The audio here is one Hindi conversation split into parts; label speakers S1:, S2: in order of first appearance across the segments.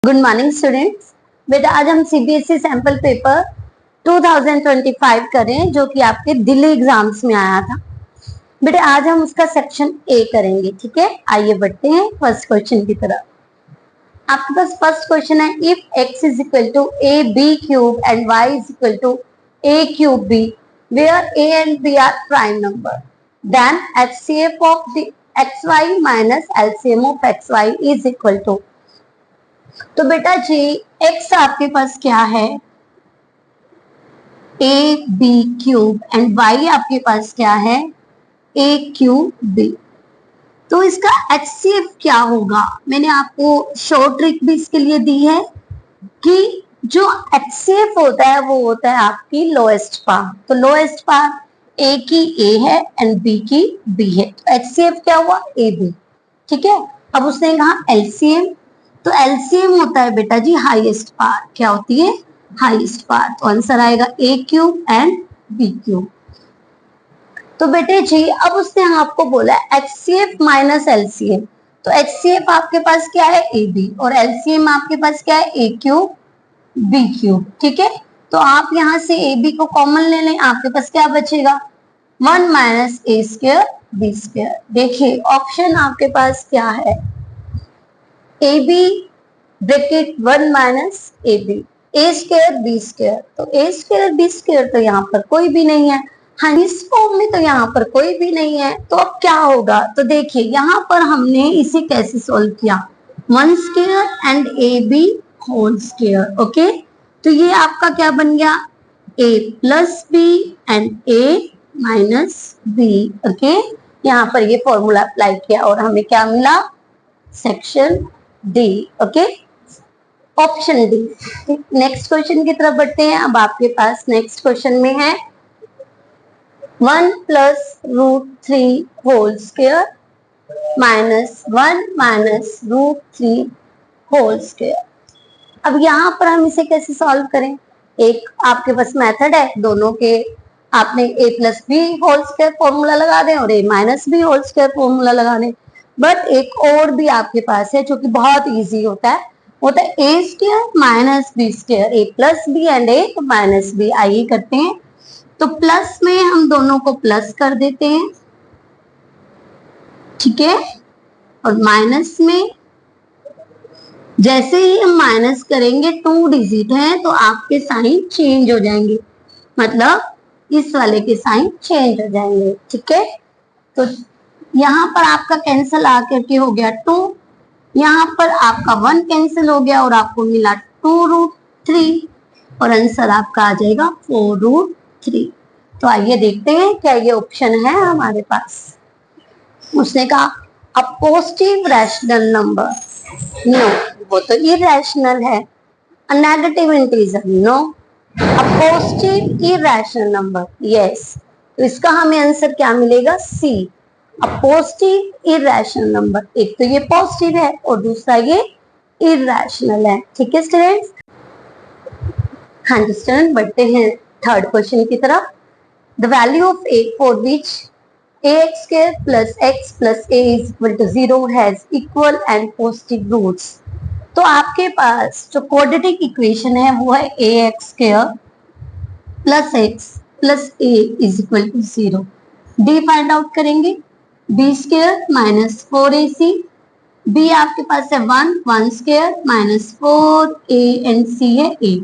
S1: Good morning students. बेटा आज हम सीबीएसई सैंपल पेपर 2025 करें जो कि आपके दिल्ली एग्जाम्स में आया था। बेटा आज हम उसका सेक्शन ए करेंगे, ठीक है। आइए बढ़ते हैं फर्स्ट क्वेश्चन की तरफ। आपके पास फर्स्ट क्वेश्चन है, if x is equal to a b cube and y is equal to a cube b where a and b are prime number then HCF of the xy minus LCM of xy is equal to. तो बेटा जी x आपके पास क्या है, a b cube and y आपके पास क्या है, ए क्यूब बी। तो इसका HCF क्या होगा, मैंने आपको शॉर्ट ट्रिक भी इसके लिए दी है कि जो HCF होता है वो होता है आपकी लोएस्ट पार। तो लोएस्ट पार a की a है एंड b की b है, तो HCF क्या हुआ, ए बी, ठीक है। अब उसने कहा LCM, तो एलसीएम होता है बेटा जी हाईएस्ट पार। क्या होती है, हाईएस्ट पार। तो आंसर आएगा ए क्यूब एंड बी क्यूब। तो बेटे जी अब उसने आपको बोला HCF माइनस एलसीएम, तो HCF आपके पास क्या है, ए बी, और एलसीएम आपके पास क्या है, ए क्यूब बी क्यूब, ठीक है। तो आप यहां से ए बी को कॉमन ले लें, आपके पास क्या बचेगा, 1 minus a square b square. देखिए ऑप्शन आपके पास क्या है, a b bracket 1 minus a b, a square b square. तो ए स्क्वायर बी स्क्वायर तो यहाँ पर कोई भी नहीं है, हाँ इस फॉर्म में तो यहाँ पर कोई भी नहीं है। तो अब क्या होगा, तो देखिए यहाँ पर हमने इसे कैसे सॉल्व किया, 1 square and a b whole square, okay. तो ये आपका क्या बन गया, a plus b and a minus b, okay. यहाँ पर ये फॉर्मूला अप्लाई किया और हमें क्या मिला, section D, okay, option D. Next question की तरफ बढ़ते हैं। अब आपके पास नेक्स्ट क्वेश्चन में है 1 plus root 3 whole square minus 1 minus root 3 whole square. अब यहाँ पर हम इसे कैसे सॉल्व करें, एक आपके पास मेथड है, दोनों के आपने a plus b whole square formula लगा दें और a minus b whole square formula लगा दें। बट एक और भी आपके पास है जो कि बहुत इजी होता है, होता है a square minus b square, a plus b and a minus b. आइए करते हैं। तो प्लस में हम दोनों को प्लस कर देते हैं, ठीक है, और माइनस में जैसे ही हम माइनस करेंगे 2 डिजिट है तो आपके साइन चेंज हो जाएंगे, मतलब इस वाले के साइन चेंज हो जाएंगे, ठीक है। तो यहाँ पर आपका कैंसिल आकर के हो गया 2, यहाँ पर आपका 1 कैंसिल हो गया और आपको मिला 2 रूट 3 और आंसर आपका आ जाएगा 4 रूट 3। तो आइए देखते हैं क्या ये ऑप्शन है हमारे पास। उसने कहा a positive rational number, no वो तो इरेशनल है। A negative integer, no. A positive irrational number, yes. तो इसका हमें आंसर क्या मिलेगा, C, a positive irrational number. एक तो ये पॉजिटिव है और दूसरा ये इरेशनल है, ठीक है स्टूडेंट्स। हाँ जी स्टूडेंट, बढ़ते हैं थर्ड क्वेश्चन की तरफ। The value of a for which ax square plus x plus a is equal to 0 has equal and positive roots। तो आपके पास जो क्वाड्रेटिक इक्वेशन है वो है ax square plus x plus a is equal to 0। d find out करेंगे, b square minus 4ac, b आपके पास है 1 square minus 4a and c है a,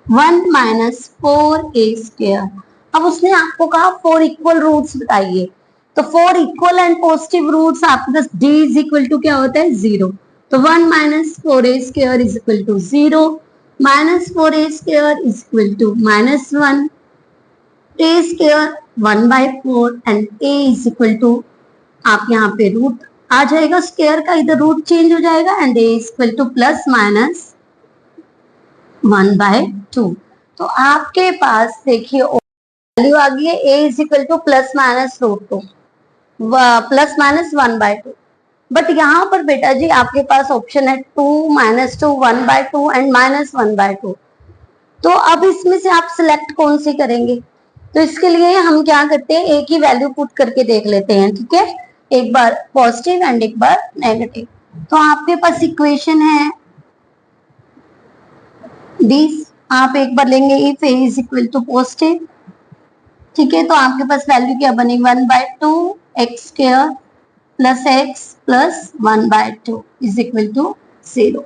S1: 1 माइनस 4a स्क्वायर। अब उसने आपको कहा 4 इक्वल रूट्स बताइए, तो 4 इक्वल एंड पॉजिटिव रूट्स आपके पास d इज इक्वल टू क्या होता है, 0। तो 1 minus 4a square is equal to 0, minus 4a square is equal to minus 1, a square 1/4 and a is equal to, आप यहाँ पे रूट आ जाएगा स्क्वायर का, इधर रूट चेंज हो जाएगा and a is equal to plus minus 1/2। तो आपके पास देखिए वैल्यू आ गई है a is equal to plus minus root 2 plus minus 1/2। But यहाँ पर बेटा जी आपके पास ऑप्शन है 2 माइनस 2 1/2 एंड माइनस 1/2। तो अब इसमें से आप सिलेक्ट कौन सी करेंगे, तो इसके लिए हम क्या करते हैं, एक ही वैल्यू पुट करके देख लेते हैं, ठीक है। एक बार पॉजिटिव एंड एक बार नेगेटिव। तो आपके पास इक्वेशन है दिस आप एक बार लेंगे if a is equal to positive, ठीक है, तो आपके पास वैल्यू क्या बनेगी 1/2 x square plus x plus 1/2 is equal to 0।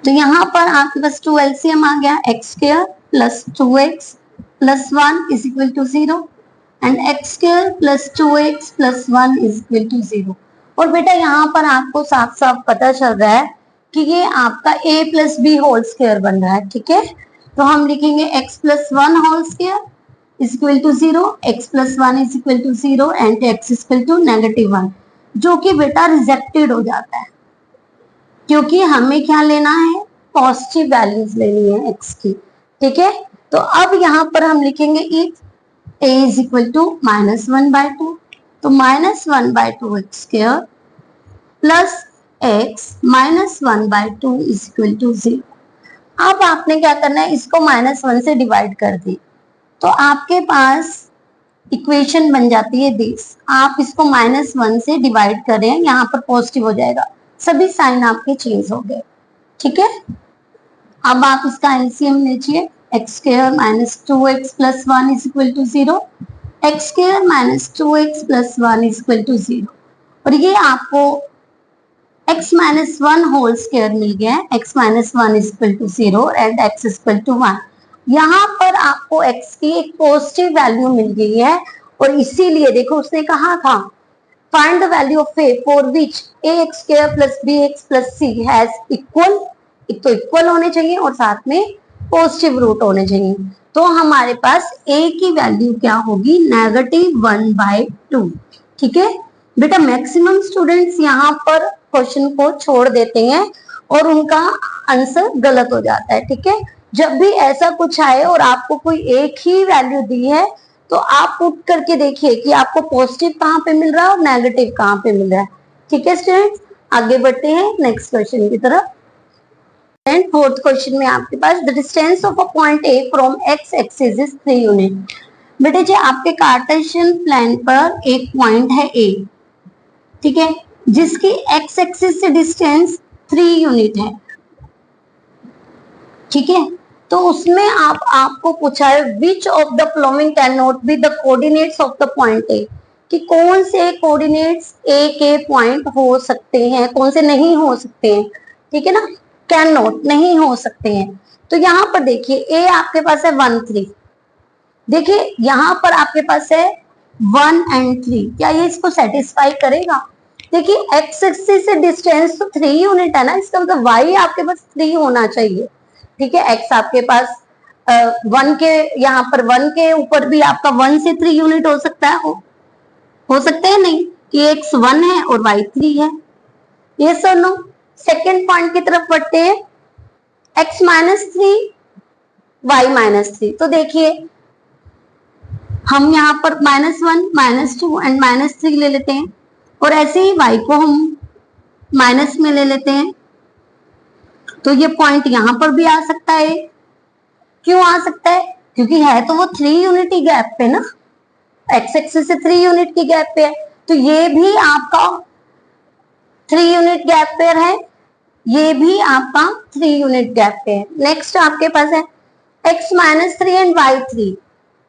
S1: तो यहाँ पर आपके पास 2 एलसीएम आ गया, x square plus 2x plus 1 is equal to 0 and x square plus 2x plus 1 is equal to 0। और बेटा यहाँ पर आपको साफ साफ पता चल रहा है कि ये आपका a plus b whole square बन रहा है, ठीक है। तो हम लिखेंगे x plus 1 whole square is equal to 0, x plus 1 is equal to 0 and x is equal to -1, जो कि बेटा रिजेक्टेड हो जाता है क्योंकि हमें क्या लेना है, पॉजिटिव वैल्यूज लेनी है x की, ठीक है। तो अब यहाँ पर हम लिखेंगे if a is equal to -1/2, तो -1/2 x square plus x -1/2 is equal to 0। अब आपने क्या करना है, इसको -1 से डिवाइड कर दी तो आपके पास इक्वेशन बन जाती है दिस। आप इसको -1 से डिवाइड करें, यहाँ पर पॉजिटिव हो जाएगा, सभी साइन आपके चेंज हो गए, ठीक है। अब आप इसका एलसीएम लीजिए, x square minus 2x plus 1 is equal to 0, x square minus 2x plus 1 is equal to 0, और ये आपको x माइनस 1 होल स्क्वायर मिल गया है, x minus 1 is equal to 0 and x is equal to 1। यहाँ पर आपको x की एक पॉजिटिव वैल्यू मिल गई है और इसीलिए देखो उसने कहा था find the value of a for which ax square plus bx plus c has equal, एक तो इक्वल होने चाहिए और साथ में पॉजिटिव रूट होने चाहिए। तो हमारे पास a की वैल्यू क्या होगी, -1/2, ठीक है। बेटा मैक्सिमम स्टूडेंट्स यहाँ पर क्वेश्चन को छोड़ देते हैं और उनका आंसर गलत हो जाता है, ठीक है। जब भी ऐसा कुछ आए और आपको कोई एक ही वैल्यू दी है तो आप पुट करके देखिए कि आपको पॉजिटिव कहाँ पे मिल रहा है और नेगेटिव कहाँ पे मिल रहा है, ठीक है स्टूडेंट्स। आगे बढ़ते हैं नेक्स्ट क्वेश्चन की तरफ। एंड फोर्थ क्वेश्चन में आपके पास the distance of a point A from x axis is 3 unit. बेटे जी आपके कार्टेशियन प्लान पर एक पॉइंट है ए, ठीक है, जिसकी एक्स एक्सिस से डिस्टेंस 3 यूनिट है, ठीक है। तो उसमें आपको पूछा है which of the following can not be the coordinates of the point A, कि कौन से कोऑर्डिनेट्स ए के पॉइंट हो सकते हैं, कौन से नहीं हो सकते हैं, ठीक है ना, कैन नॉट नहीं हो सकते हैं। तो यहाँ पर देखिए ए आपके पास है 1 3, देखिए यहाँ पर आपके पास है 1 एंड 3, क्या ये इसको सेटिस्फाई करेगा। देखिए एक्स एक्सिस से डिस्टेंस तो 3 यूनिट है ना, इसका मतलब वाई आपके पास 3 होना चाहिए, ठीक है। एक्स आपके पास 1 के, यहाँ पर 1 के ऊपर भी आपका 1 से 3 यूनिट हो सकता है, हो सकता है नहीं कि एक्स 1 है और वाई 3 है, ये सर नो। सेकेंड पॉइंट की तरफ बढ़ते हैं, एक्स -3 वाई -3, तो देखिए हम यहाँ पर -1 -2 एंड -3 ले लेते हैं और ऐसे ही वाई को हम माइनस में ले लेते हैं, तो ये पॉइंट यहां पर भी आ सकता है। क्यों आ सकता है, क्योंकि है तो वो 3 यूनिट ही गैप पे ना, एक्स एक्सिस से 3 यूनिट की गैप पे है, तो ये भी आपका 3 यूनिट गैप पे है, ये भी आपका 3 यूनिट गैप पे है। नेक्स्ट आपके पास है x -3 एंड y 3,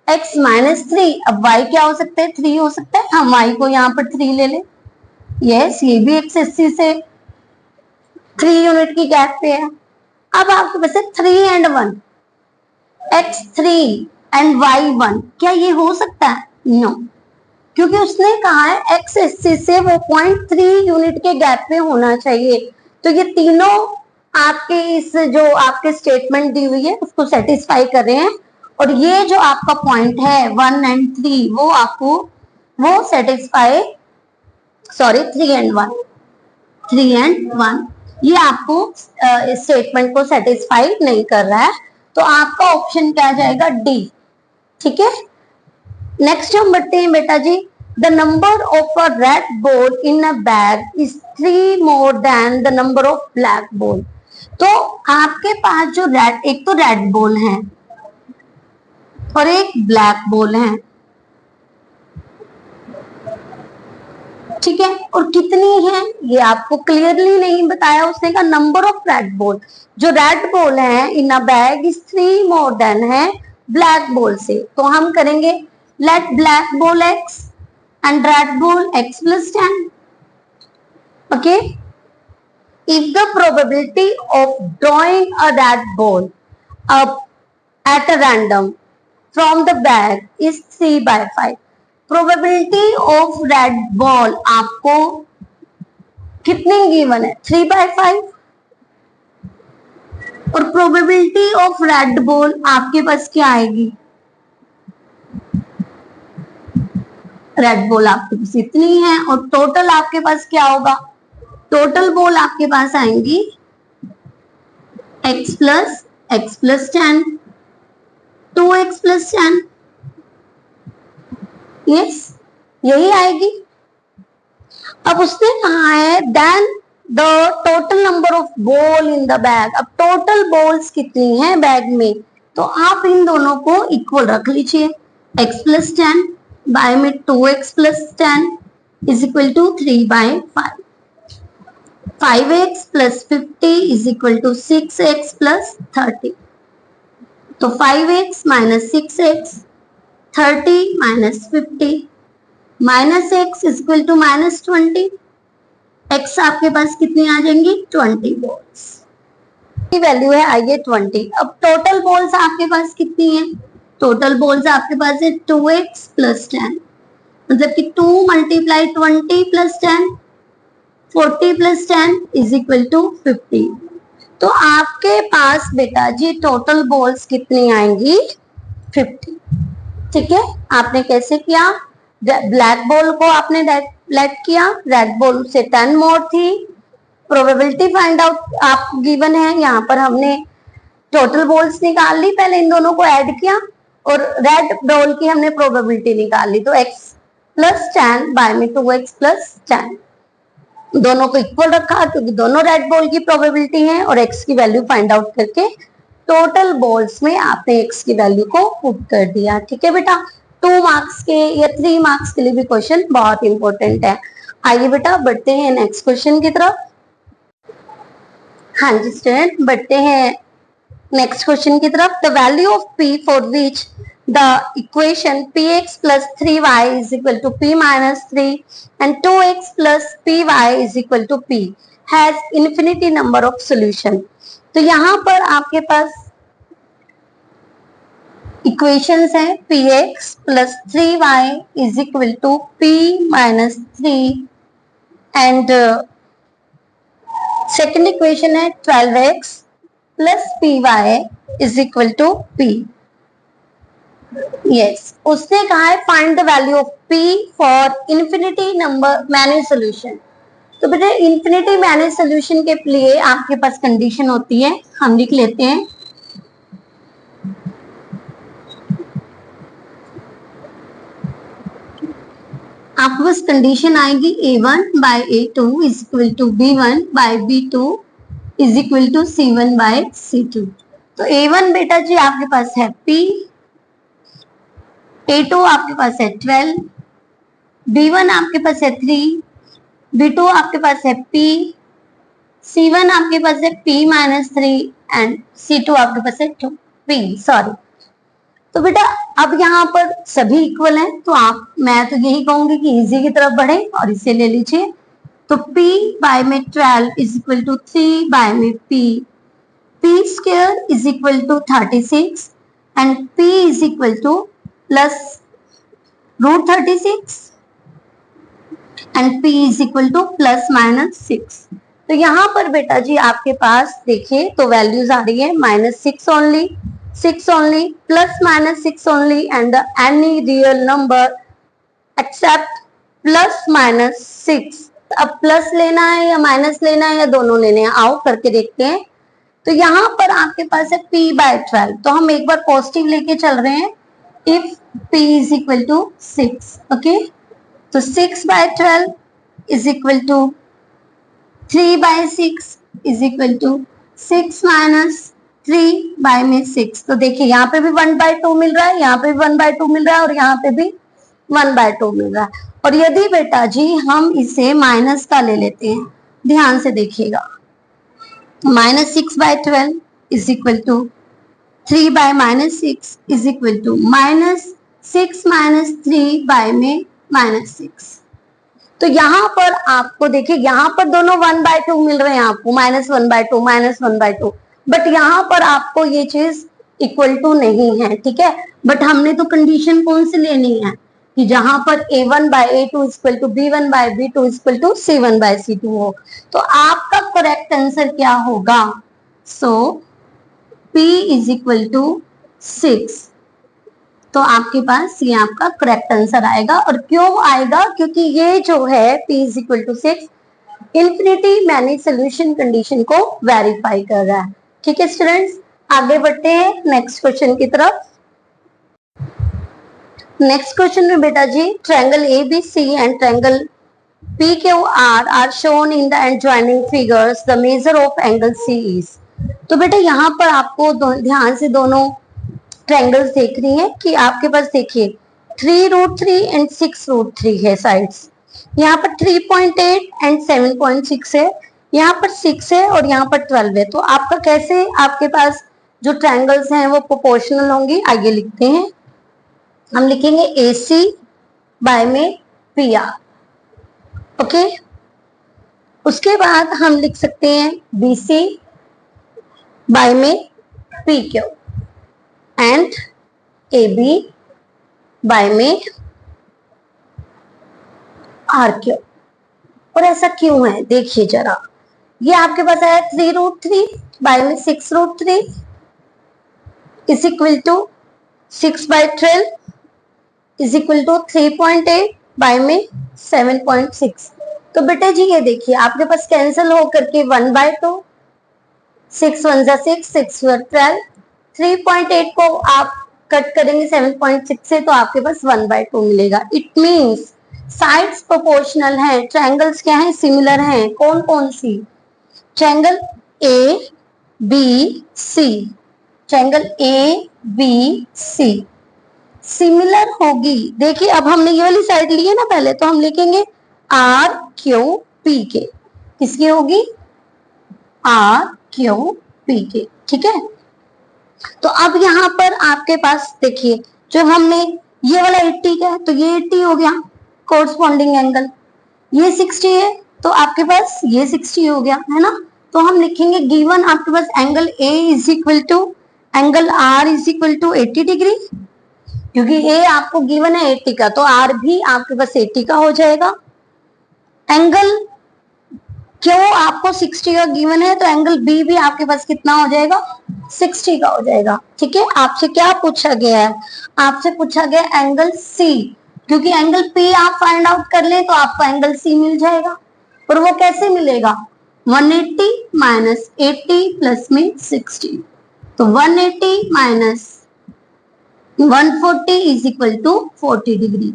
S1: x -3, अब y क्या हो सकता है, 3 हो सकता है, हम y को यहाँ पर 3 ले लें, यस ये भी एक्स एक्सिस से 3 यूनिट की गैप पे है। अब आपके पास है 3 एंड 1, x3 एंड y1, क्या ये हो सकता है, नो, क्योंकि उसने कहा है एक्स एक्सिस से वो पॉइंट 3 यूनिट के गैप पे होना चाहिए। तो ये तीनों आपके इस जो आपके स्टेटमेंट दी हुई है उसको सेटिस्फाई कर रहे हैं, और ये जो आपका पॉइंट है 1 एंड 3 वो आपको वो सेटिस्फाई, सॉरी 3 एंड 1, 3 एंड 1 ये आपको स्टेटमेंट को सेटिस्फाई नहीं कर रहा है, तो आपका ऑप्शन क्या जाएगा, डी, ठीक है। नेक्स्ट हम बढ़ते हैं बेटा जी, the number of a red ball in a bag is 3 more than the number of black ball. तो आपके पास जो रेड, एक तो रेड बॉल है और एक ब्लैक बॉल है, ठीक है। और कितनी है ये आपको क्लियरली नहीं बताया उसने का नंबर ऑफ रेड बॉल, जो रेड बॉल है in a bag is 3 more than है ब्लैक बॉल से। तो हम करेंगे let black ball x and red ball x plus 10. Okay, if the probability of drawing a red ball up at a random from the bag is 3/5, probability of red ball आपको कितनी गिवन है 3/5, और प्रोबेबिलिटी ऑफ रेड बॉल आपके पास क्या आएगी, रेड बॉल आपके पास इतनी है और टोटल आपके पास क्या होगा, टोटल बॉल आपके पास आएंगी x plus 10, 2x plus 10, yes यही आएगी। अब उसने कहा है then the total number of ball in the bag, अब टोटल बॉल्स कितनी है बैग में, तो आप इन दोनों को इक्वल रख लीजिए, x plus 10 बाय में 2x plus 10 is equal to 3/5, 5x plus 50 is equal to 6x plus 30. तो 5x minus 6x, 30 minus 50, minus x is equal to minus 20. x आपके पास कितनी आ जाएंगी 20 बॉल्स की वैल्यू है आइए 20। अब टोटल बॉल्स आपके पास कितनी है, टोटल बॉल्स आपके पास है 2x plus 10, मतलब कि 2 multiply 20 plus 10, 40 plus 10 is equal to 50। तो आपके पास बेटा जी टोटल बॉल्स कितनी आएंगी 50। ठीक है, आपने कैसे किया, ब्लैक बॉल को आपने लेट किया, रेड बॉल से 10 मोर थी, प्रोबेबिलिटी फाइंड आउट आप गिवन है, यहाँ पर हमने टोटल बॉल्स निकाल ली, पहले इन दोनों को ऐड किया और रेड बॉल की हमने प्रोबेबिलिटी निकाल ली, तो x plus 10 बाय में 2x plus 10, दोनों को इक्वल रखा क्योंकि दोनों रेड बॉल की प्रोबेबिलिटी है और x की वैल्यू फाइंड आउट करके टोटल बॉल्स में आपने x की वैल्यू को पुट कर दिया। ठीक है बेटा, 2 मार्क्स के या 3 मार्क्स के लिए भी क्वेश्चन बहुत इंपॉर्टेंट है। आइए बेटा बढ़ते हैं नेक्स्ट क्वेश्चन की तरफ। हाँ जी स्टूडेंट बढ़ते हैं नेक्स्ट क्वेश्चन की तरफ। The value of p for which the equation px plus 3y is equal to p minus 3 and 2x plus py is equal to p has infinity number of solution। तो यहाँ पर आपके पास इक्वेशंस है px plus 3y is equal to p minus 3 and second equation है 12x plus py is equal to p। Yes उसने कहा है find the value of p for infinity number many solution. तो बेटा इंफिनिटी मैनी सोल्यूशन के लिए आपके पास कंडीशन होती है, हम लिख लेते हैं आपके पास कंडीशन आएगी a1 by a2 is equal to b1 by b2 is equal to c1 by c2। तो a1 बेटा जी आपके पास है p, A2 आपके पास है 12, B1 आपके पास है 3, B2 आपके पास है P, C1 आपके पास है P minus 3 एंड C2 आपके पास है 2 P सॉरी। तो बेटा अब यहाँ पर सभी इक्वल हैं तो मैं तो यही कहूंगी कि इजी की तरफ बढ़े और इसे ले लीजिए। तो P बाय में 12 इज इक्वल टू 3 बाय में P square is equal to 36 and P is equal to plus root 36 and p is equal to plus minus 6। तो यहाँ पर बेटा जी आपके पास देखिए तो वैल्यूज आ रही है -6 only, 6 only, plus minus 6 only and the any real number except plus minus 6। अब प्लस लेना है या माइनस लेना है या दोनों लेने हैं, आओ करके देखते हैं। तो यहाँ पर आपके पास है p by 12, तो हम एक बार पॉजिटिव लेके चल रहे हैं if p is equal to 6। okay, तो 6 by 12 is equal to 3 by 6 is equal to 6 minus 3 by में 6। तो देखिए यहाँ पे भी 1/2 मिल रहा है, यहाँ पे भी 1/2 मिल रहा है और यहाँ पे भी 1/2 मिल रहा है। और यदि बेटा जी हम इसे माइनस का ले लेते हैं, ध्यान से देखिएगा, -6/12 is equal to 3/-6 is equal to -6 -3 में -6। तो यहाँ पर आपको देखिए, यहाँ पर दोनों 1/2 मिल रहे हैं आपको, -1/2 -1/2, बट यहाँ पर आपको ये चीज इक्वल टू नहीं है, ठीक है। बट हमने तो कंडीशन कौन सी लेनी है कि जहां पर A1/A2 equal to B1/B2 equal to C1/C2 हो। तो आपका करेक्ट आंसर क्या होगा? सो P इज इक्वल टू 6। तो आपके पास ये आपका करेक्ट आंसर आएगा। और क्यों आएगा? क्योंकि ये जो है P is equal to 6 infinity मैंने सोल्यूशन कंडीशन को वेरीफाई कर रहा है। ठीक है स्टूडेंट्स, आगे बढ़ते हैं नेक्स्ट क्वेश्चन की तरफ। नेक्स्ट क्वेश्चन में बेटा जी, triangle ABC and triangle PQR are shown in the adjoining figures, the measure of angle C is. तो बेटा यहाँ पर आपको ध्यान से दोनों ट्रायंगल्स देख रही हैं कि आपके पास देखिए 3√3 एंड 6√3 है साइड्स। यहाँ पर 3.8 एंड 7.6 है, यहाँ पर 6 है और यहाँ पर 12 है। तो आपका कैसे आपके पास जो ट्रायंगल्स हैं वो प्रोपोर्शनल होंगी? आइए लिखते हैं, हम लिखेंगे AC बाय में PR। ओके, उसके बाद हम लिख सकते हैं BC बाय में PQ एंड AB बाय में RQ। और ऐसा क्यों है देखिए जरा, ये आपके पास आया 3√3 बाय में 6√3 is equal to 6/12 is equal to 3.8 by में 7.6। तो बेटे जी ये देखिए आपके पास कैंसिल हो करके 1/2, 6 1 जा 6, 6 12, 3.8 को आप कट करेंगे 7.6 से तो आपके पास 1/2 मिलेगा। इट मींस साइड्स प्रोपोर्शनल है, ट्रायंगल्स क्या है? सिमिलर हैं। कौन कौन सी? Triangle ABC, triangle ABC similar होगी। देखिए अब हमने ये वाली साइड ली है ना पहले, तो हम लिखेंगे RQPK। किसकी होगी? RQPK, ठीक है। तो अब यहाँ पर आपके पास देखिए, जो हमने ये वाला 80 का है तो ये 80 हो गया कोरस्पॉन्डिंग एंगल, ये 60 है तो आपके पास ये 60 हो गया, है ना। तो हम लिखेंगे गिवन आपके पास angle A is equal to angle R is equal to 80 degree, क्योंकि A आपको गिवन है 80 का तो R भी आपके पास 80 का हो जाएगा। एंगल क्यों आपको 60 का गिवन है तो एंगल B भी आपके पास कितना हो जाएगा? 60 का हो जाएगा, ठीक है। आपसे क्या पूछा गया है? आपसे पूछा गया एंगल C, क्योंकि एंगल P आप फाइंड आउट कर ले तो आपको एंगल C मिल जाएगा। और वो कैसे मिलेगा? 180 माइनस 80 प्लस में 60, तो 180 minus 140 is equal to 40 degree,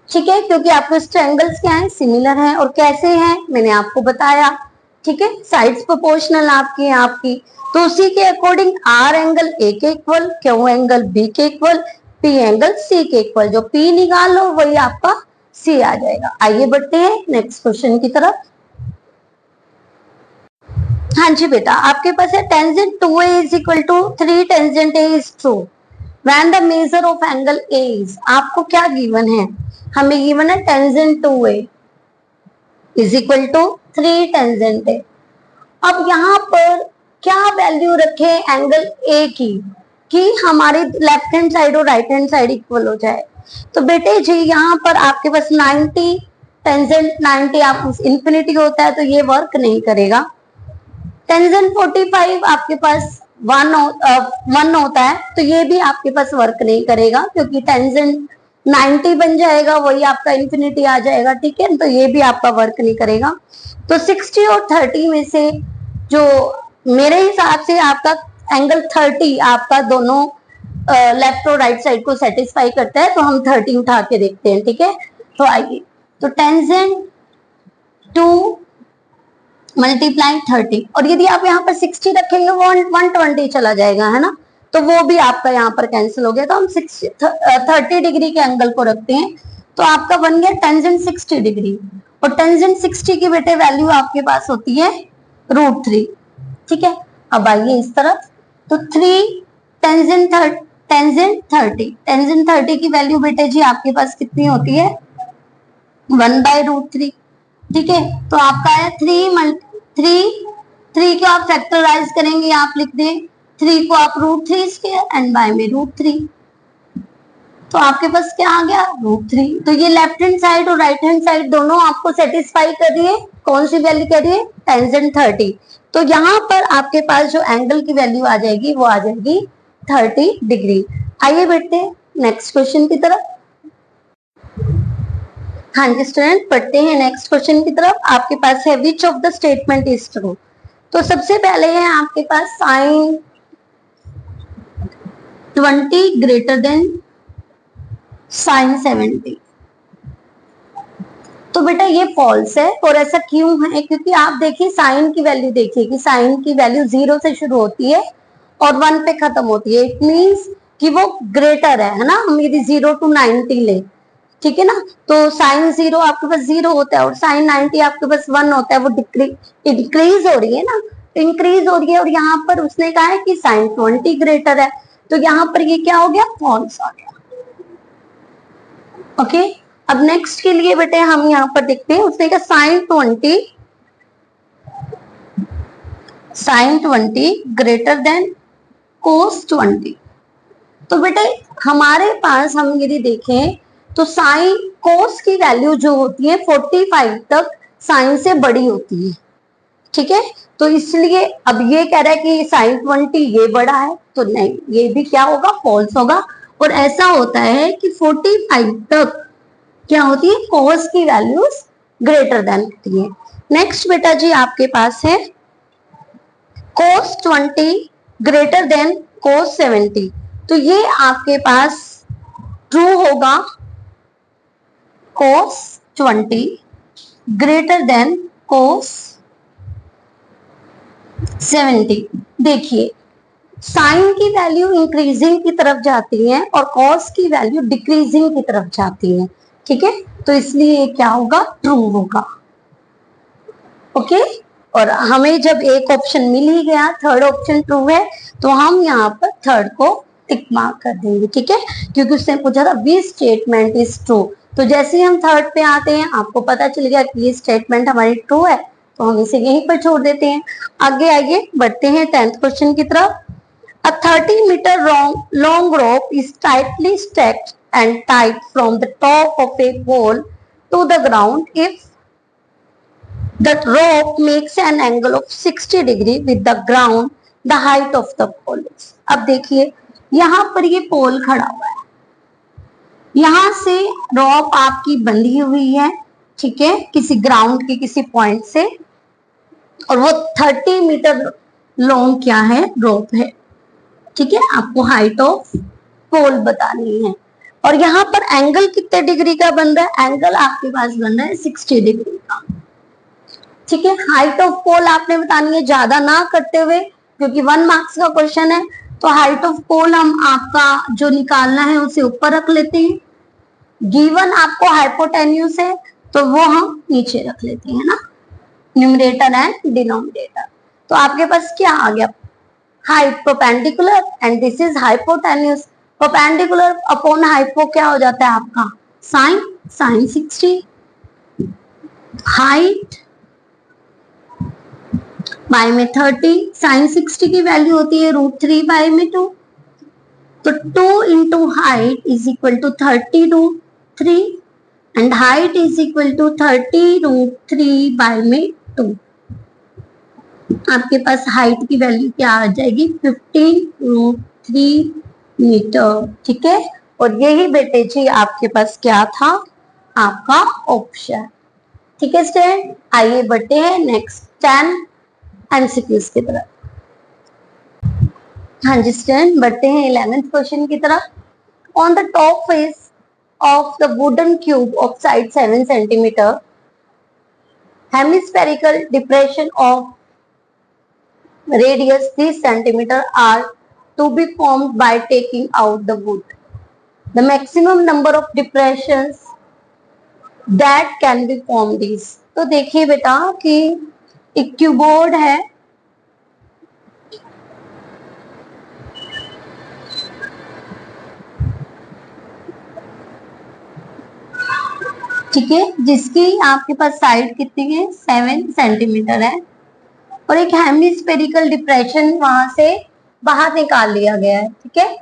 S1: ठीक है। क्योंकि आपके ट्रायंगल्स क्या है? सिमिलर हैं। और कैसे हैं मैंने आपको बताया, ठीक है। साइड्स प्रोपोर्शनल आपकी, तो उसी के अकॉर्डिंग R एंगल A के इक्वल, Q एंगल B के इक्वल, P एंगल C के इक्वल। जो P निकाल लो वही आपका C आ जाएगा। आइए बढ़ते हैं नेक्स्ट क्वेश्चन की तरफ। हाँ जी बेटा, आपके पास है tangent 2A is equal to 3 tangent A is true when the measure of angle A is. आपको क्या गिवन है? हमें गिवन है tangent 2A is equal to 3 tangent A। अब यहाँ पर क्या वैल्यू रखे एंगल A की कि हमारे लेफ्ट हैंड साइड और राइट हैंड साइड इक्वल हो जाए? तो बेटे जी यहाँ पर आपके पास 90 टेंजेंट 90 आप इंफिनिटी होता है तो ये वर्क नहीं करेगा। टेंजेंट 45 आपके पास 1 होता है तो ये भी आपके पास वर्क नहीं करेगा, क्योंकि टेंजेंट 90 बन जाएगा, वही आपका इंफिनिटी आ जाएगा, ठीक है। तो ये भी आपका वर्क नहीं करेगा। तो 60 और 30 में से जो मेरे हिसाब से आपका एंगल 30 आपका दोनों लेफ्ट और राइट साइड को सेटिस्फाई करता है, तो हम 30 उठा के देखते हैं, ठीक है। तो आइए, तो टेंजेंट 2 मल्टीप्लाई 30, और यदि आप यहाँ पर 60 रखेंगे 120 चला जाएगा, है ना। तो वो भी आपका यहाँ पर कैंसिल हो गया। तो हम 30 डिग्री के एंगल को रखते हैं तो आपका बन गया टेंजेंट 60 डिग्री, और टेंजेंट 60 की बेटे वैल्यू आपके पास होती है √3। ठीक है, अब आइए इस तरफ, तो 3 टेंजेंट 30 की वैल्यू बेटे जी आपके पास कितनी होती है 1/√3। ठीक है, तो आपका है 3 को आप फैक्टराइज करेंगे, आप लिख दें 3 को आप √3² एंड बाय में √3, तो आपके पास क्या आ गया √3। तो ये लेफ्ट हैंड साइड और राइट हैंड साइड दोनों आपको सेटिस्फाई कर रही है, कौन सी वैल्यू कर रही है टेंजेंट 30। तो यहाँ पर आपके पास जो एंगल की वैल्यू आ जाएगी वो आ जाएगी 30 डिग्री। आइए बढ़ते हैं नेक्स्ट क्वेश्चन की तरफ। हाँ जी स्टूडेंट, पढ़ते हैं नेक्स्ट क्वेश्चन की तरफ। आपके पास है which of the statement is true. तो सबसे पहले है आपके पास sin 20 ग्रेटर देन sin 70। तो बेटा ये फॉल्स है, और ऐसा क्यों है, क्योंकि आप देखिए साइन की वैल्यू देखिए कि साइन की वैल्यू 0 से शुरू होती है और 1 पे खत्म होती है। इट मींस कि वो ग्रेटर है ना, हम यदि 0 to 90 ले, ठीक है ना, तो साइन 0 आपके पास 0 होता है और साइन 90 आपके पास 1 होता है, वो इंक्रीज हो रही है ना, इंक्रीज हो रही है, और यहाँ पर उसने कहा है कि साइन 20 ग्रेटर है, तो यहाँ पर ये क्या हो गया फॉल्स आ गया। ओके, अब नेक्स्ट के लिए बेटे हम यहाँ पर देखते हैं, उसने कहा साइन 20 ग्रेटर देन कोस 20। तो बेटे हमारे पास हम यदि देखें तो साइन कोस की वैल्यू जो होती है 45 तक साइन से बड़ी होती है। ठीक है, तो इसलिए अब ये कह रहा है कि साइन 20 ये बड़ा है, तो नहीं, ये भी क्या होगा फॉल्स होगा। और ऐसा होता है कि 45 तक क्या होती है कोस की वैल्यूज ग्रेटर देन होती है। नेक्स्ट बेटा जी आपके पास है कोस 20 ग्रेटर देन कोस 70। तो ये आपके पास ट्रू होगा, कोस 20 ग्रेटर देन कोस 70। देखिए साइन की वैल्यू इंक्रीजिंग की तरफ जाती है और कॉस की वैल्यू डिक्रीजिंग की तरफ जाती है। ठीक है, तो इसलिए क्या होगा ट्रू होगा। ओके, और हमें जब एक ऑप्शन मिल ही गया, थर्ड ऑप्शन ट्रू है, तो हम यहाँ पर थर्ड को टिक मार्क कर देंगे। ठीक है, क्योंकि उसने पूछा था विच स्टेटमेंट इज ट्रू, तो जैसे ही हम थर्ड पे आते हैं आपको पता चल गया कि ये स्टेटमेंट हमारी ट्रू है, तो हम इसे यहीं पर छोड़ देते हैं। आगे आइए बढ़ते हैं 10th क्वेश्चन की तरफ। A 30-meter long rope is tightly stacked and tied from the top of a pole to the ground if the rope makes an angle of 60 degree with the ground, the height of the pole is। अब देखिए यहाँ पर ये पोल खड़ा हुआ है, यहाँ से रोप आपकी बंधी हुई है, ठीक है, किसी ग्राउंड के किसी पॉइंट से, और वो 30 मीटर लॉन्ग क्या है रोप है। ठीक है, आपको हाइट ऑफ पोल बतानी है, और यहाँ पर एंगल कितने डिग्री का बन रहा है, एंगल आपके पास बन रहा है 60 डिग्री का। ठीक है, हाइट ऑफ पोल आपने बतानी है, ज्यादा ना करते हुए, क्योंकि 1 मार्क्स का क्वेश्चन है, तो हाइट ऑफ पोल हम आपका जो निकालना है उसे ऊपर रख लेते हैं। गिवन आपको हाइपोटेन्यूज है तो वो हम नीचे रख लेते हैं ना, न्यूमरेटर एंड डिनोमिनेटर। तो आपके पास क्या आ गया, height perpendicular and this is hypotenuse. Perpendicular upon hypo क्या हो जाता है आपका साइन 60, हाइट बाय में 30, साइन 60 की वैल्यू होती है √3 बाय में 2, तो 2 into height is equal to 30√3 and height is equal to 30√3 by में 2। आपके पास हाइट की वैल्यू क्या आ जाएगी 15√3 मीटर। ठीक है, और यही बेटे जी आपके पास क्या था आपका ऑप्शन। ठीक है स्टूडेंट, आइए बढ़ते हैं नेक्स्ट 10 एमसीक्यूज की तरफ। हाँ जी स्टूडेंट, बढ़ते हैं 11th क्वेश्चन की तरफ। On the top face of the wooden cube of side 7 centimetre, hemispherical depression of radius 3 centimeter are to be formed by taking out the wood. The maximum number of depressions that can be form this. तो देखिए बेटा कि एक क्यूबोर्ड है, ठीक है, जिसकी आपके पास साइड कितनी है, 7 सेंटीमीटर है, और एक हेमिस्फेरिकल डिप्रेशन वहां से बाहर निकाल लिया गया है, ठीक है।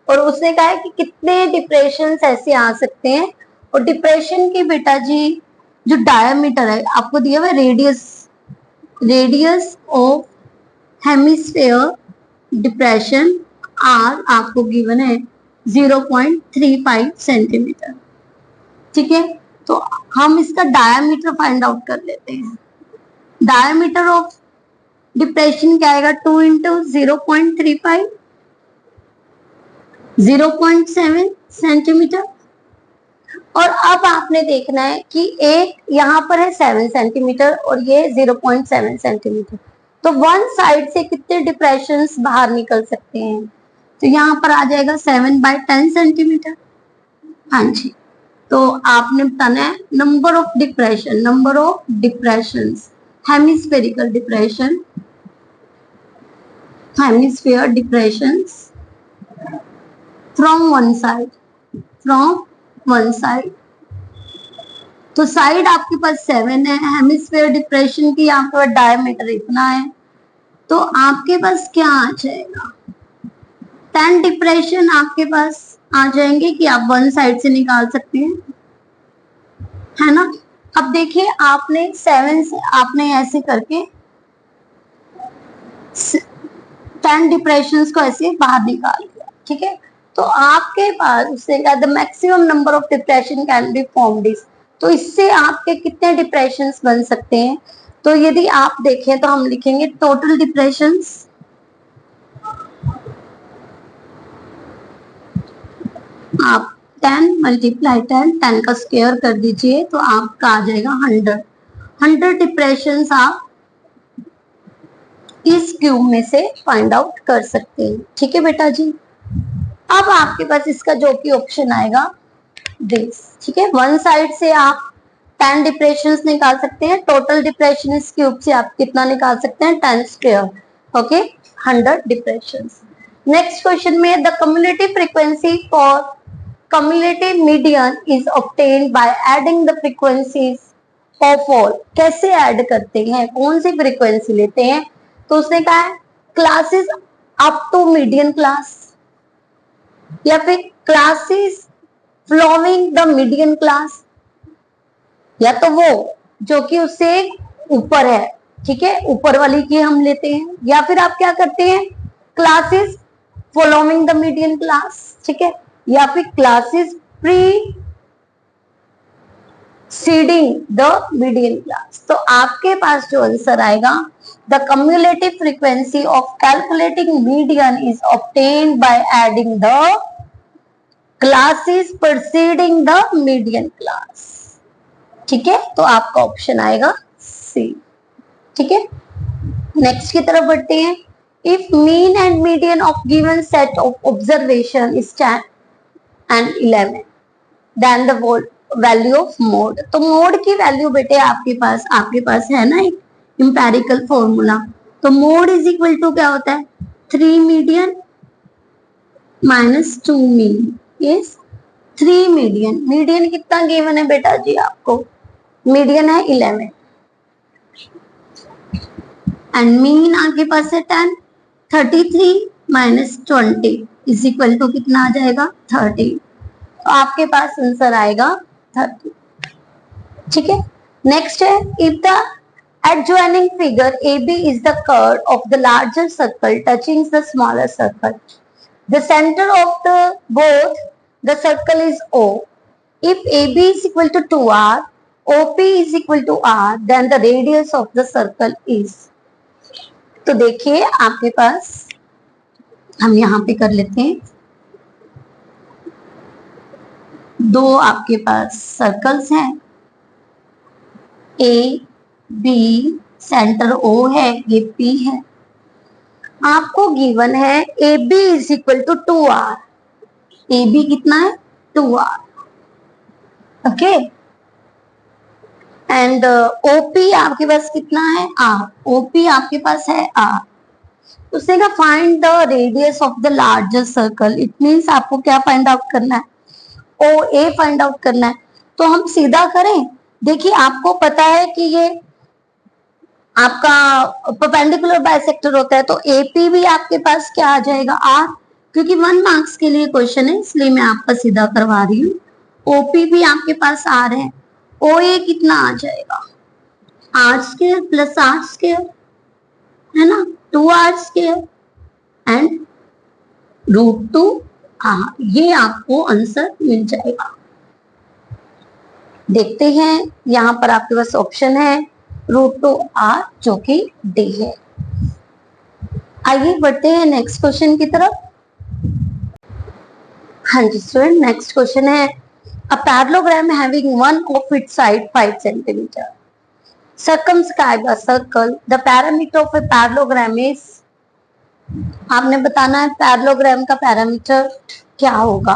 S1: और उसने कहा है कि कितने डिप्रेशन ऐसे आ सकते हैं, और डिप्रेशन की बेटा जी जो डायमीटर है आपको दिया हुआ, radius of hemisphere depression are आपको गिवन है 0.35 सेंटीमीटर, ठीक है। तो हम इसका डायमीटर फाइंड आउट कर लेते हैं। डायमीटर ऑफ डिप्रेशन क्या आएगा, 2 इंटू 0.35, 0.7 सेंटीमीटर। और अब आपने देखना है कि एक यहाँ पर है 7 सेंटीमीटर और ये 0.7 सेंटीमीटर, तो वन साइड से कितने डिप्रेशन बाहर निकल सकते हैं, तो यहाँ पर आ जाएगा 7/10 सेंटीमीटर। हाँ जी, तो आपने बताना है number of depression, hemispherical depression, hemisphere depressions from one side. तो साइड आपके पास 7 है, हेमिस्फेयर डिप्रेशन की यहाँ पर डायमीटर इतना है, तो आपके पास क्या आ जाएगा, 10 डिप्रेशन आपके पास आ जाएंगे कि आप वन साइड से निकाल सकते हैं, है ना। अब देखिए आपने 7 से आपने ऐसे करके 10 डिप्रेशन को ऐसे बाहर निकाल दिया, ठीक है। तो आपके पास उससे कहा the maximum number of depression can be formed is, तो इससे आपके कितने डिप्रेशन बन सकते हैं, तो यदि आप देखें तो हम लिखेंगे टोटल डिप्रेशन, आप 10 मल्टीप्लाई 10 का स्क्वायर कर दीजिए तो आपका आ जाएगा 100 डिप्रेशन आप इस क्यूब में से फाइंड आउट कर सकते हैं, ठीक है बेटा जी। अब आपके पास इसका जो कि ऑप्शन आएगा दिस, ठीक है, वन साइड से आप 10 डिप्रेशन निकाल सकते हैं, टोटल डिप्रेशन इस क्यूब से आप कितना निकाल सकते हैं, 10 square, okay, 100 depression. Next question में the cumulative frequency for cumulative median is obtained by adding the frequencies of all। कैसे ऐड करते हैं, कौन सी फ्रीक्वेंसी लेते हैं, तो उसने कहा है classes up to median class, या फिर classes following the median class, या तो वो जो कि उससे ऊपर है, ठीक है, ऊपर वाली की हम लेते हैं, या फिर आप क्या करते हैं classes following the median class, ठीक है, या फिर classes pre seeding the median class. तो आपके पास जो आंसर आएगा the cumulative frequency of calculating median is obtained by adding the classes preceding the median class, ठीक है, तो आपका ऑप्शन आएगा सी, ठीक है। नेक्स्ट की तरफ बढ़ते हैं। If mean and median of given set of observation is 10 and 11 then the value of mode। तो मोड की वैल्यू बेटे आपके पास है ना एक इंपेरिकल फॉर्मूला, तो मोड इज इक्वल टू क्या होता है 3 median minus 2 mean, yes 3 median, median कितना गिवन है बेटा जी आपको, मीडियन है 11 एंड मीन आपके पास है 10, 33 माइनस 20 इज इक्वल टू कितना आ जाएगा 30, तो आपके पास आंसर आएगा 30, ठीक है। नेक्स्ट है if the adjoining figure AB is the curve of the larger circle touching the smaller circle, the center of the both the circle is O, if AB is equal to 2R, OP is equal to R, then the radius of the circle is। तो देखिए आपके पास हम यहाँ पे कर लेते हैं, दो आपके पास सर्कल्स हैं, ए बी, सेंटर O है, ये P है, आपको गिवन है a b is equal to 2R, a b कितना है 2R, ओके। एंड ओपी आपके पास कितना है आर, ओपी आपके पास है आर। उसने कहा find the radius of the largest circle, it means आपको क्या फाइंड आउट करना है, ओ ए फाइंड आउट करना है। तो हम सीधा करें, देखिए आपको पता है कि ये आपका परपेंडिकुलर बाइसेक्टर होता है, तो एपी भी आपके पास क्या आ जाएगा आर, क्योंकि 1 मार्क्स के लिए क्वेश्चन है इसलिए मैं आपका सीधा करवा रही हूँ। ओपी भी आपके पास आर है, ओ ए कितना आ जाएगा r square plus r square, है ना, 2r स्क्वायर एंड √2 आर, ये आपको आंसर मिल जाएगा। देखते हैं यहाँ पर आपके पास ऑप्शन है √2 आर जो कि डी है। आइए बढ़ते हैं नेक्स्ट क्वेश्चन की तरफ। हाँ जी स्टूडेंट, नेक्स्ट क्वेश्चन है a parallelogram having one of its side 5 centimetre circumscribe a circle, the parameter of a parallelogram is, आपने बताना है पैरेललोग्राम का पैरामीटर क्या होगा।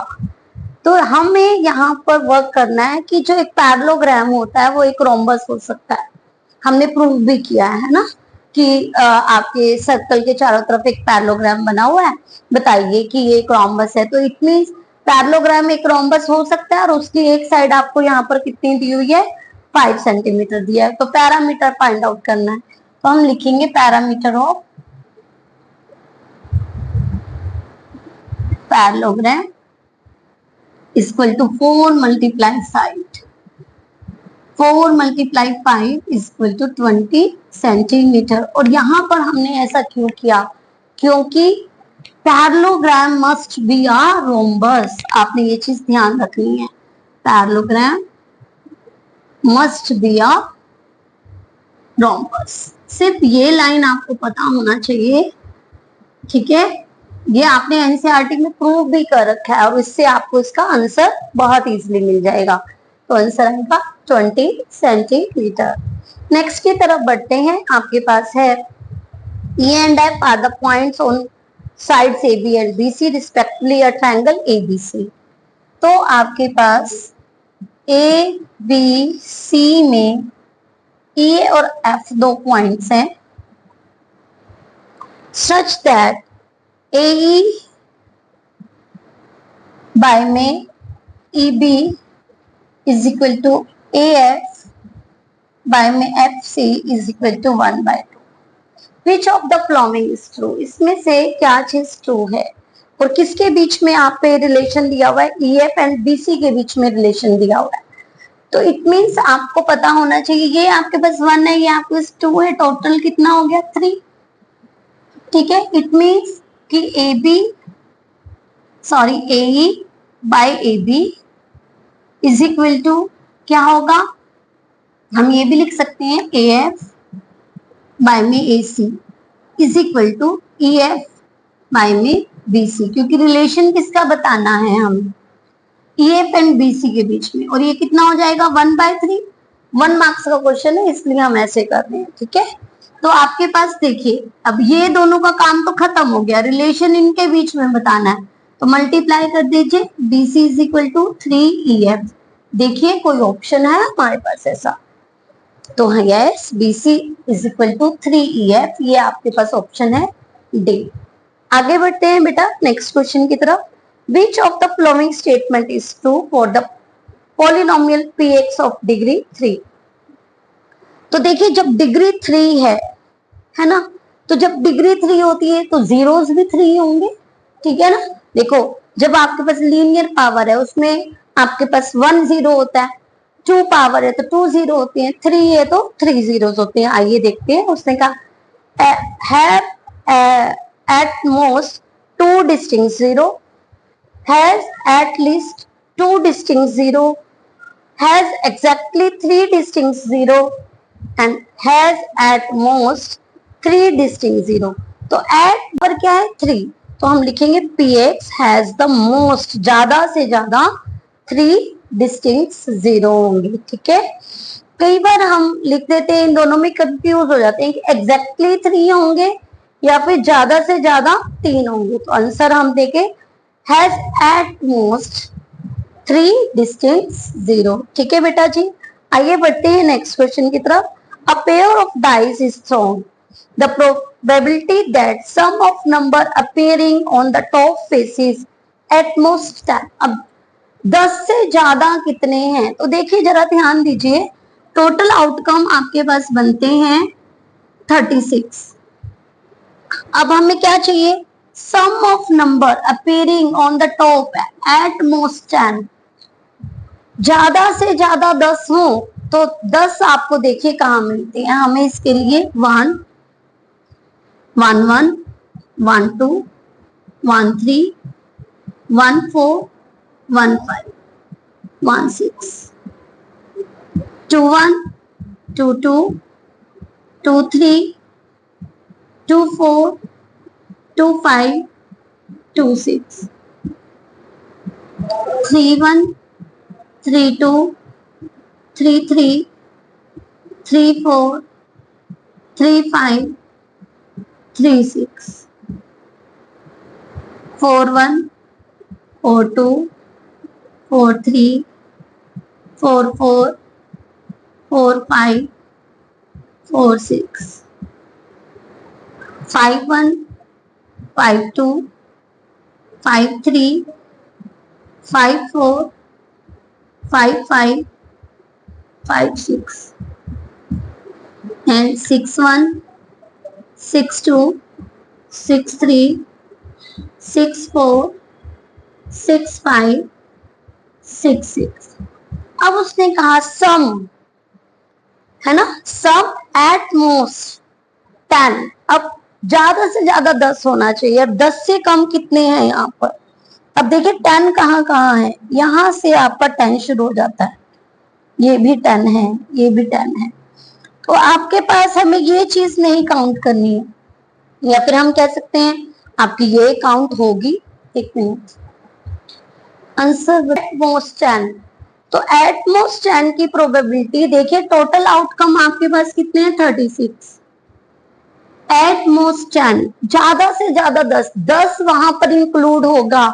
S1: तो हमें यहाँ पर वर्क करना है कि जो एक पैरेललोग्राम होता है वो एक रोम्बस हो सकता है, हमने प्रूव भी किया है ना कि आपके सर्कल के चारों तरफ एक पैरेललोग्राम बना हुआ है, बताइए कि ये एक रोम्बस है। तो इट मींस पैरेललोग्राम एक रोम्बस हो सकता है और उसकी एक साइड आपको यहाँ पर कितनी दी हुई है 5 सेंटीमीटर दिया है। तो पैरामीटर फाइंड आउट करना है, तो हम लिखेंगे perimeter of parallelogram equal to 4 multiply side, 4 multiply 5 equal to 20 centimetre. और यहाँ पर हमने ऐसा क्यों किया, क्योंकि parallelogram must be a rhombus, आपने ये चीज ध्यान रखनी है, parallelogram must be a rhombus. सिर्फ ये लाइन आपको पता होना चाहिए, ठीक है, ये आपने एनसीईआरटी में प्रूव भी कर रखा है और इससे आपको इसका आंसर बहुत इजीली मिल जाएगा। तो आंसर आएगा 20 सेंटीमीटर। नेक्स्ट की तरफ बढ़ते हैं, आपके पास है E and F are the points on sides AB and BC respectively a triangle ABC। तो आपके पास A B C में E और F दो पॉइंट्स हैं, such that AE बाय में EB is equal to AF by में FC is equal to 1/2। Which of the following is true? इसमें से क्या चीज ट्रू है और किसके बीच में आप पे रिलेशन दिया हुआ है, EF एंड BC के बीच में रिलेशन दिया हुआ है। तो इट मींस आपको पता होना चाहिए, ये आपके पास 1 है, ये आपके पास 2 है, टोटल कितना हो गया 3, ठीक है। इट मींस कि AE by AB is equal to क्या होगा, हम ये भी लिख सकते हैं AF बाय में AC is equal to EF by में BC, क्योंकि रिलेशन किसका बताना है हमें, EF एंड BC के बीच में। और ये कितना हो जाएगा 1/3, 1 मार्क्स का क्वेश्चन है इसलिए हम ऐसे कर रहे हैं, ठीक है। तो आपके पास देखिए अब ये दोनों का काम तो खत्म हो गया, रिलेशन इनके बीच में बताना है, तो मल्टीप्लाई कर दीजिए, BC is equal to 3EF। देखिए कोई ऑप्शन है हमारे पास ऐसा, तो yes BC is equal to 3EF, ये आपके पास ऑप्शन है डी। आगे बढ़ते हैं बेटा नेक्स्ट क्वेश्चन की तरफ। Which of the following statement is true for the polynomial px of degree 3? तो देखिए जब डिग्री 3 है ना, तो जब डिग्री 3 होती है तो जीरोस भी 3 होंगे, ठीक है ना। देखो जब आपके पास लीनियर पावर है उसमें आपके पास 1 0 होता है, 2 पावर है तो 2 0 होते हैं, 3 है तो 3 जीरोस होते हैं। आइए देखते हैं, उसने कहा have at most 2 distinct zero, has at least 2 distinct zero, has exactly 3 distinct zero and has at most 3 distinct zero। तो at पर क्या है 3, तो हम लिखेंगे px has the most, ज्यादा से ज्यादा 3 distinct zero होंगे, ठीक है। कई बार हम लिख देते हैं इन दोनों में कंफ्यूज हो जाते हैं कि एग्जैक्टली 3 होंगे या फिर ज्यादा से ज्यादा 3 होंगे। तो आंसर हम देखें has at most 3 distinct zero, ठीक है बेटा जी। आइए बढ़ते हैं नेक्स्ट क्वेश्चन की तरफ। A pair of dice is thrown, the probability that sum of number appearing on the top faces at most 10। अब 10 से ज्यादा कितने हैं, तो देखिए जरा ध्यान दीजिए, टोटल आउटकम आपके पास बनते हैं 36। अब हमें क्या चाहिए, sum of number appearing on the top at most 10। ज्यादा से ज्यादा 10 हो तो 10 आपको देखिए कहाँ मिलते हैं, हमें इसके लिए 1 1 1 1 2 1 3 1 4 1 5 1 6 2 1 2 2 2 3 2 4 2 5 2 6 3 1 3 2 3 3 3 4 3 5 3 6 4 1 4 2 4 3 4 4 4 5 4 6 5 1 5 2 5 3 5 4 5 5 5 6 and 6 1 6 2 6 3 6 4 6 5 6 6। अब उसने कहा सम, है ना, सम एट मोस्ट 10। अब ज्यादा से ज्यादा 10 होना चाहिए। अब 10 से कम कितने हैं यहाँ पर, अब देखिए 10 कहाँ कहाँ है, यहां से आपका 10 शुरू हो जाता है, ये भी 10 है, ये भी 10 है। तो आपके पास हमें ये चीज नहीं काउंट करनी है, या फिर हम कह सकते हैं आपकी ये काउंट होगी। एक मिनट, आंसर एट मोस्ट 10। तो एट मोस्ट 10 की प्रोबेबिलिटी देखिए, टोटल आउटकम आपके पास कितने हैं 36। एट मोस्ट 10, ज्यादा से ज्यादा 10 वहां पर इंक्लूड होगा,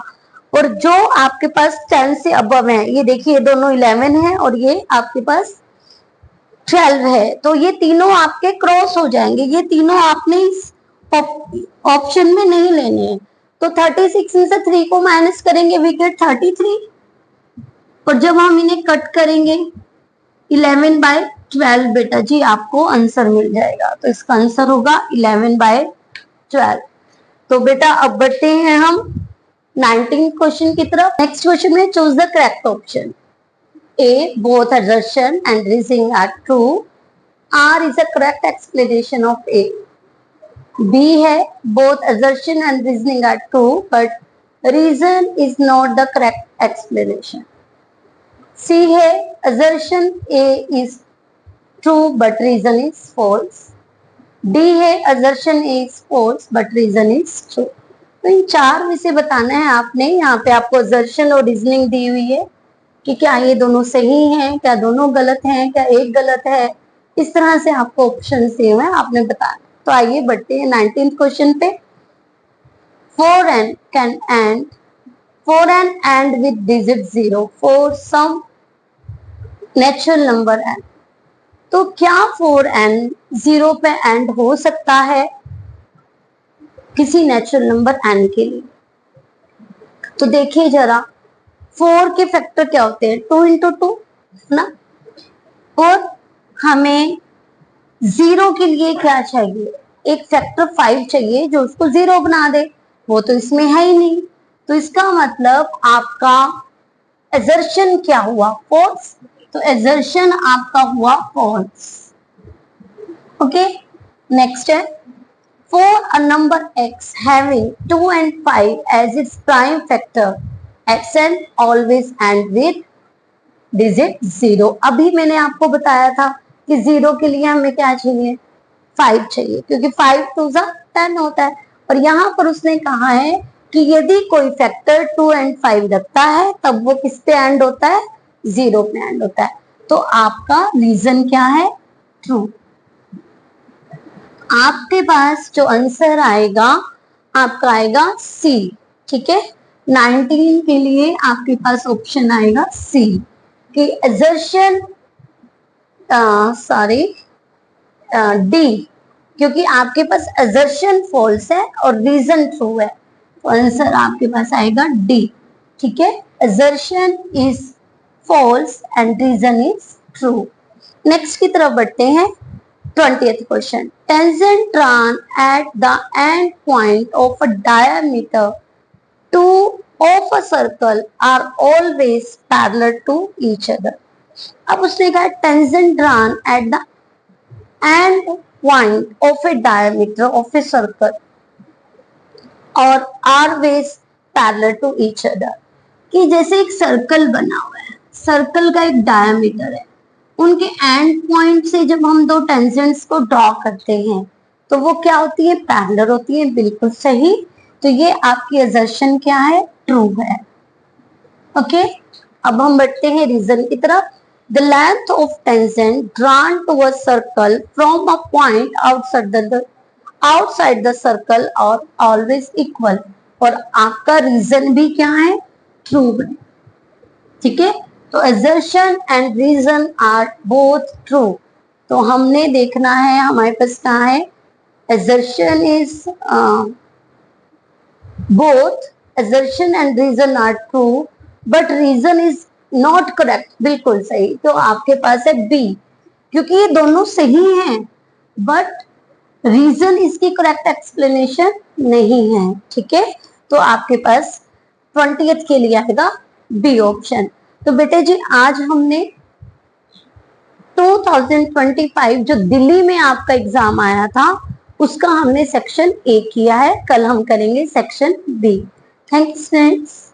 S1: और जो आपके पास 10 से अबव है, ये देखिए ये दोनों 11 है और ये आपके पास 12 है, तो ये तीनों आपके क्रॉस हो जाएंगे, ये तीनों आपने इस ऑप्शन में नहीं लेने हैं। तो 36 में से 3 को माइनस करेंगे, वी गेट 33, और जब हम इन्हें कट करेंगे 11/12 बेटा जी आपको आंसर मिल जाएगा। तो इसका आंसर होगा 11/12। तो बेटा अब बढ़ते हैं हम 19 क्वेश्चन की तरफ। नेक्स्ट क्वेश्चन में choose the correct option. A, both assertion and reasoning are true. R is a correct explanation of A. B है both assertion and reasoning are true but reason is not the correct explanation. C है assertion A is true but reason is false. D है assertion A is false but reason is true. तो इन चार में से बताना है आपने। यहाँ पे आपको assertion और reasoning दी हुई है कि क्या ये दोनों सही हैं, क्या दोनों गलत हैं, क्या एक गलत है, इस तरह से आपको ऑप्शन दिए हुए हैं, आपने बताना। तो आइए बढ़ते हैं 19th क्वेश्चन पे। 4 and end with digit 0 for some natural number n। तो क्या 4n 0 पे एंड हो सकता है किसी नेचुरल नंबर n के लिए? तो देखिए जरा, 4 के फैक्टर क्या होते हैं, 2 इंटू 2 ना, और हमें 0 के लिए क्या चाहिए, एक फैक्टर 5 चाहिए जो उसको 0 बना दे, वो तो इसमें है ही नहीं। तो इसका मतलब आपका एजर्शन क्या हुआ, फॉल्स। तो एजर्शन आपका हुआ फॉल्स। ओके, नेक्स्ट है, for a number x having 2 and 5 as its prime factor, xn always end with digit 0। अभी मैंने आपको बताया था कि 0 के लिए हमें क्या चाहिए, 5 चाहिए, क्योंकि 5 2 10 होता है। और यहाँ पर उसने कहा है कि यदि कोई फैक्टर 2 and 5 रखता है तब वो किस पे एंड होता है, 0 पे एंड होता है। तो आपका रीजन क्या है, ट्रू। आपके पास जो आंसर आएगा आपका आएगा सी। ठीक है, 19 के लिए आपके पास ऑप्शन आएगा सी कि assertion सॉरी डी, क्योंकि आपके पास assertion फॉल्स है और रीजन ट्रू है, तो आंसर आपके पास आएगा डी। ठीक है, assertion is false and reason is true. Next की तरफ बढ़ते हैं। 20th question, tangent run at the end point of a diameter two of a circle are always parallel to each other। अब उसने कहा tangent run at the end point of a diameter of a circle और always parallel to each other, कि जैसे एक सर्कल बना हुआ है, सर्कल का एक डायमीटर है, उनके एंड पॉइंट से जब हम दो टेंजेंट्स को ड्रॉ करते हैं तो वो क्या होती है, पैरेलल होती है। बिल्कुल सही, तो ये आपकी असर्शन क्या है, ट्रू है। ओके, अब हम बढ़ते हैं रीजन की तरफ। The length of tangent drawn to a circle from a point outside the circle are always equal, और आपका रीजन भी क्या है, ट्रू है। ठीक है, तो assertion and reason are both true। तो हमने देखना है हमारे पास कहाँ है, assertion is both assertion and reason are true but reason is not correct। बिल्कुल सही, तो आपके पास है बी, क्योंकि ये दोनों सही हैं बट रीजन इसकी करेक्ट एक्सप्लेनेशन नहीं है। ठीक है, तो आपके पास 20th के लिए आएगा बी ऑप्शन। तो बेटे जी आज हमने 2025 जो दिल्ली में आपका एग्जाम आया था उसका हमने सेक्शन ए किया है, कल हम करेंगे सेक्शन बी। Thanks friends.